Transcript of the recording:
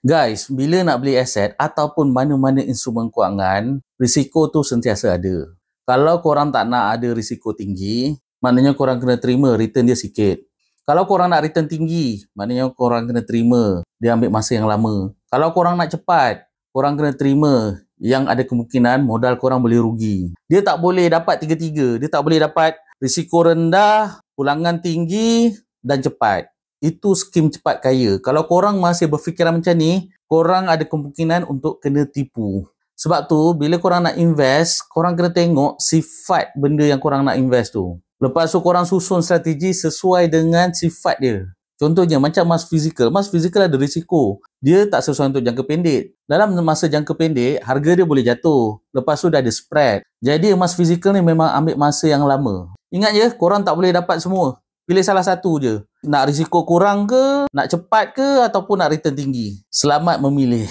Guys, bila nak beli aset ataupun mana-mana instrumen kewangan, risiko tu sentiasa ada. Kalau korang tak nak ada risiko tinggi, maknanya korang kena terima return dia sikit. Kalau korang nak return tinggi, maknanya korang kena terima dia ambil masa yang lama. Kalau korang nak cepat, korang kena terima yang ada kemungkinan modal korang boleh rugi. Dia tak boleh dapat tiga-tiga. Dia tak boleh dapat risiko rendah, pulangan tinggi dan cepat. Itu skim cepat kaya. Kalau korang masih berfikiran macam ni, korang ada kemungkinan untuk kena tipu. Sebab tu, bila korang nak invest, korang kena tengok sifat benda yang korang nak invest tu. Lepas tu, korang susun strategi sesuai dengan sifat dia. Contohnya, macam emas fizikal. Emas fizikal ada risiko. Dia tak sesuai untuk jangka pendek. Dalam masa jangka pendek, harga dia boleh jatuh. Lepas tu, dah ada spread. Jadi, emas fizikal ni memang ambil masa yang lama. Ingat je, korang tak boleh dapat semua. Pilih salah satu je. Nak risiko kurang ke, nak cepat ke, ataupun nak return tinggi. Selamat memilih.